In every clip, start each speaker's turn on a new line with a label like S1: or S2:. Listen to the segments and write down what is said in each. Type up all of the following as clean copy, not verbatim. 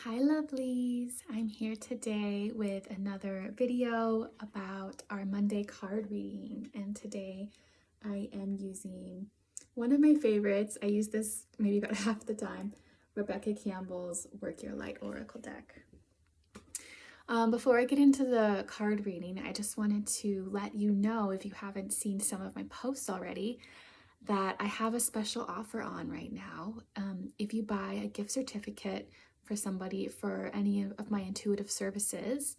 S1: Hi lovelies, I'm here today with another video about our Monday card reading, and today I am using one of my favorites. I use this maybe about half the time, Rebecca Campbell's Work Your Light Oracle deck. Before I get into the card reading, I just wanted to let you know, if you haven't seen some of my posts already, that I have a special offer on right now. If you buy a gift certificate for somebody for any of my intuitive services,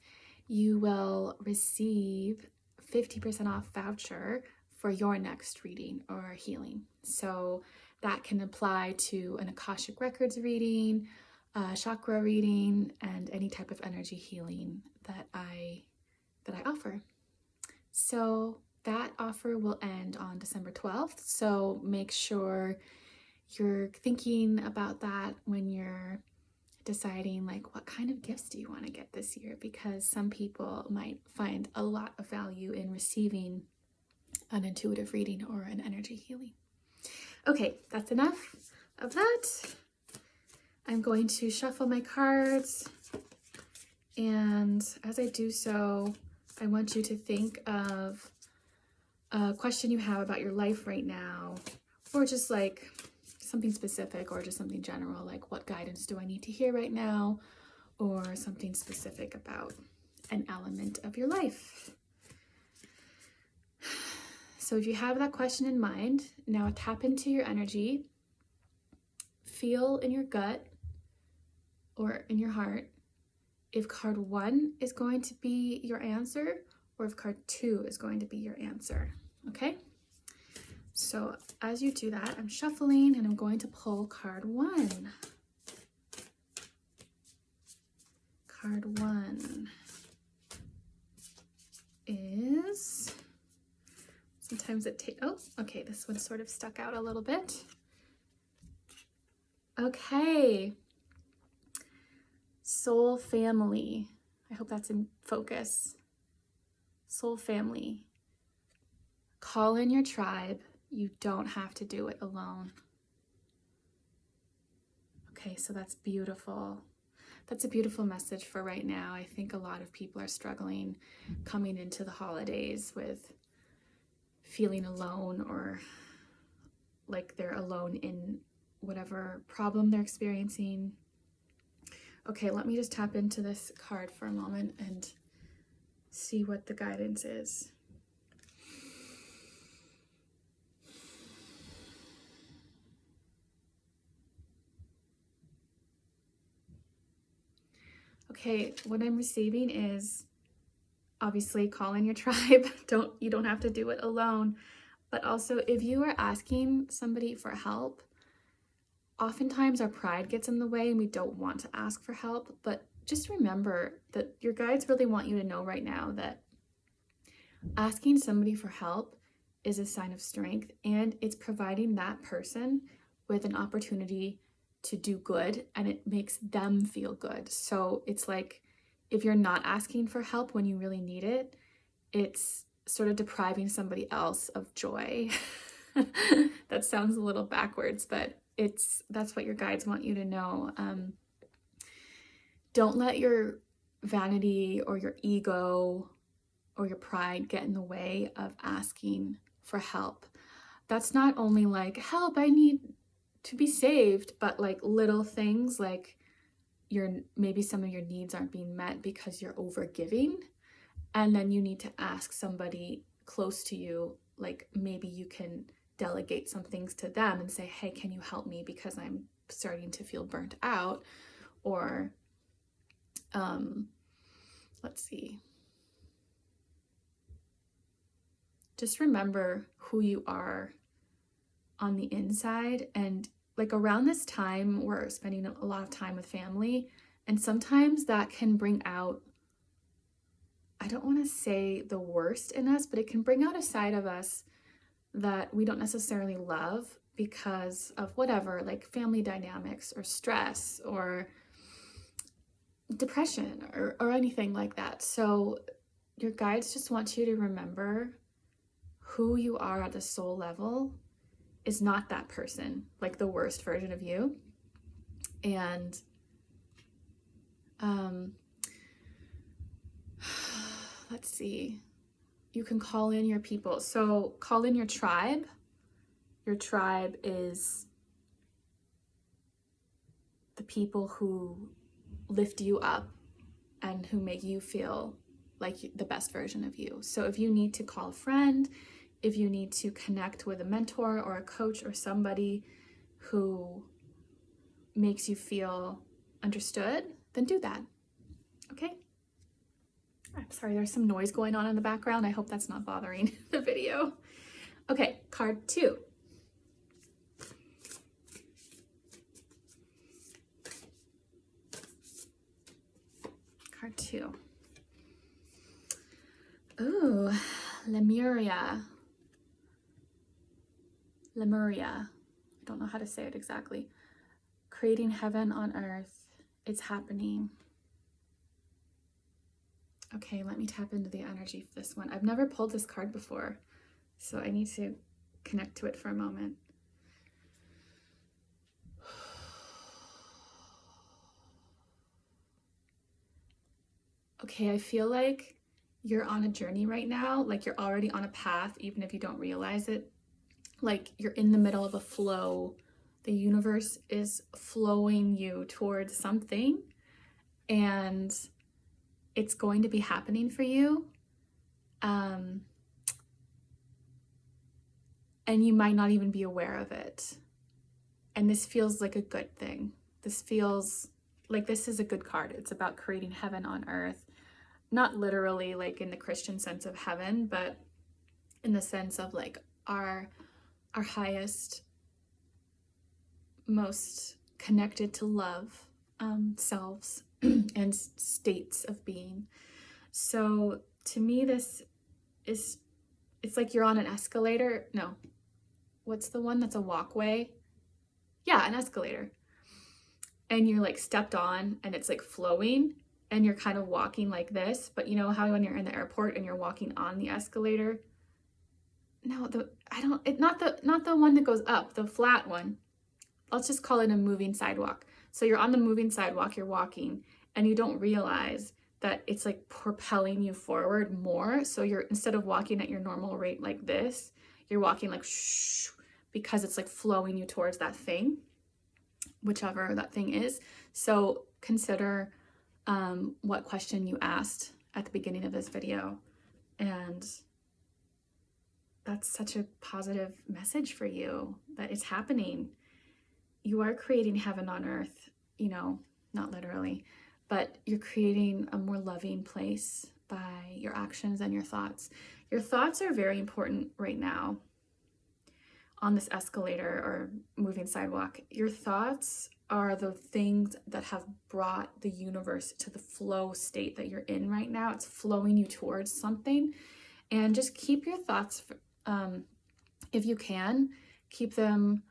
S1: you will receive 50% off voucher for your next reading or healing. So that can apply to an Akashic Records reading, chakra reading, and any type of energy healing that I offer. So that offer will end on December 12th, so make sure you're thinking about that when you're deciding like what kind of gifts do you want to get this year, because some people might find a lot of value in receiving an intuitive reading or an energy healing. Okay, that's enough of that. I'm going to shuffle my cards, and as I do so, I want you to think of a question you have about your life right now, or just like something specific, or just something general, like what guidance do I need to hear right now, or something specific about an element of your life. So if you have that question in mind, now tap into your energy, feel in your gut or in your heart if card 1 is going to be your answer, or if card 2 is going to be your answer, okay? So as you do that, I'm shuffling and I'm going to pull card 1. Card 1 is, sometimes it takes, oh, okay, this one sort of stuck out a little bit. Okay, soul family. I hope that's in focus. Soul family. Call in your tribe. You don't have to do it alone. Okay, so that's beautiful. That's a beautiful message for right now. I think a lot of people are struggling coming into the holidays with feeling alone, or like they're alone in whatever problem they're experiencing. Okay, let me just tap into this card for a moment and see what the guidance is. Okay, what I'm receiving is obviously call in your tribe. You don't have to do it alone. But also, if you are asking somebody for help, oftentimes our pride gets in the way and we don't want to ask for help. But just remember that your guides really want you to know right now that asking somebody for help is a sign of strength, and it's providing that person with an opportunity to do good, and it makes them feel good. So it's like, if you're not asking for help when you really need it, it's sort of depriving somebody else of joy. That sounds a little backwards, but that's what your guides want you to know. Don't let your vanity or your ego or your pride get in the way of asking for help. That's not only like, help, I need to be saved, but like little things like maybe some of your needs aren't being met because you're over giving, and then you need to ask somebody close to you, like maybe you can delegate some things to them and say, hey, can you help me because I'm starting to feel burnt out? Or let's see, just remember who you are on the inside. And like around this time, we're spending a lot of time with family, and sometimes that can bring out, I don't want to say the worst in us, but it can bring out a side of us that we don't necessarily love because of whatever, like family dynamics or stress or depression or anything like that. So your guides just want you to remember who you are at the soul level is not that person, like the worst version of you. And Let's see. You can call in your people. So call in your tribe. Your tribe is the people who lift you up and who make you feel like the best version of you. So if you need to call a friend, if you need to connect with a mentor or a coach or somebody who makes you feel understood, then do that. Okay? I'm sorry, there's some noise going on in the background. I hope that's not bothering the video. Okay, card 2. Card 2. Ooh, Lemuria. Lemuria. I don't know how to say it exactly. Creating heaven on earth. It's happening. Okay, let me tap into the energy for this one. I've never pulled this card before, so I need to connect to it for a moment. Okay, I feel like you're on a journey right now, like you're already on a path, even if you don't realize it. Like you're in the middle of a flow. The universe is flowing you towards something, and it's going to be happening for you. And you might not even be aware of it. And this feels like a good thing. This feels like this is a good card. It's about creating heaven on earth. Not literally like in the Christian sense of heaven, but in the sense of like our highest, most connected to love selves and states of being. So to me, this is, it's like you're on an escalator. No, what's the one that's a walkway? Yeah, an escalator. And you're like stepped on and it's like flowing and you're kind of walking like this. But you know how when you're in the airport and you're walking on the escalator? No, not the one that goes up, the flat one. Let's just call it a moving sidewalk. So you're on the moving sidewalk, you're walking, and you don't realize that it's like propelling you forward more. So you're, instead of walking at your normal rate like this, you're walking like shh, because it's like flowing you towards that thing, whichever that thing is. So consider what question you asked at the beginning of this video. And that's such a positive message for you that it's happening. You are creating heaven on earth, you know, not literally, but you're creating a more loving place by your actions and your thoughts. Your thoughts are very important right now on this escalator or moving sidewalk. Your thoughts are the things that have brought the universe to the flow state that you're in right now. It's flowing you towards something. And just keep your thoughts, if you can, keep them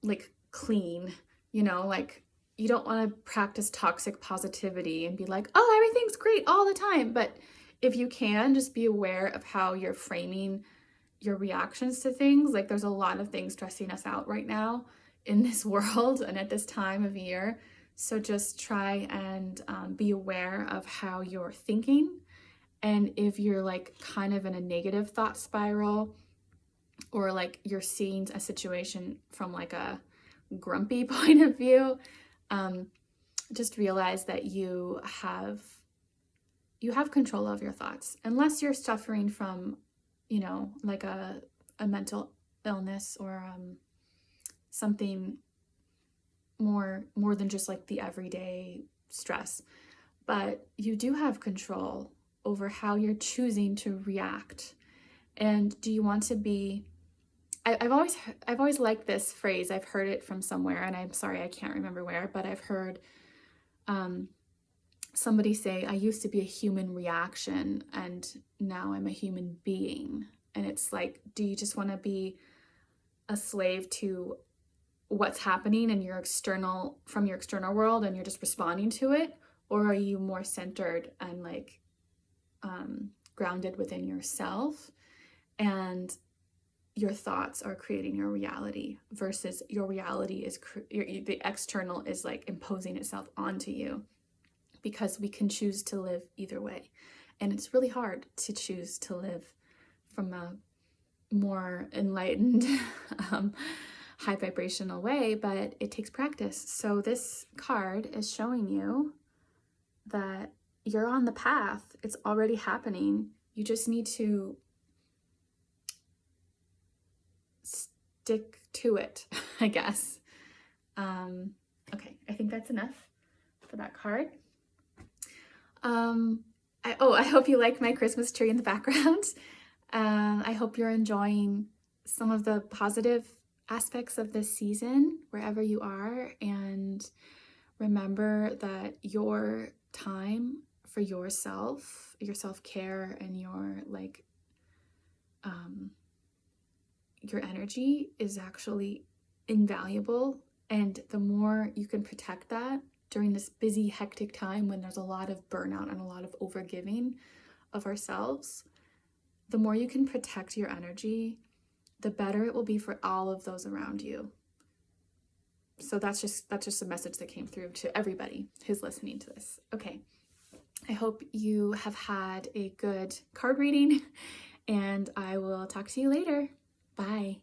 S1: like clean, you know, like you don't want to practice toxic positivity and be like, oh, everything's great all the time. But if you can, just be aware of how you're framing your reactions to things. Like there's a lot of things stressing us out right now in this world and at this time of year. So just try and be aware of how you're thinking. And if you're like kind of in a negative thought spiral, or like you're seeing a situation from like a grumpy point of view, just realize that you have control of your thoughts, unless you're suffering from, you know, like a mental illness or something more than just like the everyday stress. But you do have control over how you're choosing to react. And do you want to be, I've always liked this phrase. I've heard it from somewhere, and I'm sorry, I can't remember where, but I've heard somebody say, I used to be a human reaction and now I'm a human being. And it's like, do you just want to be a slave to what's happening in your external, from your external world, and you're just responding to it? Or are you more centered and like grounded within yourself, and your thoughts are creating your reality, versus your reality is the external is like imposing itself onto you? because we can choose to live either way. And it's really hard to choose to live from a more enlightened, high vibrational way, but it takes practice. So this card is showing you that you're on the path. It's already happening. You just need to stick to it, I guess. Okay, I think that's enough for that card. I hope you like my Christmas tree in the background. I hope you're enjoying some of the positive aspects of this season, wherever you are, and remember that your time for yourself, your self-care, and your your energy is actually invaluable. And the more you can protect that during this busy, hectic time when there's a lot of burnout and a lot of overgiving of ourselves, the more you can protect your energy, the better it will be for all of those around you. So that's just a message that came through to everybody who's listening to this. Okay, I hope you have had a good card reading, and I will talk to you later. Bye.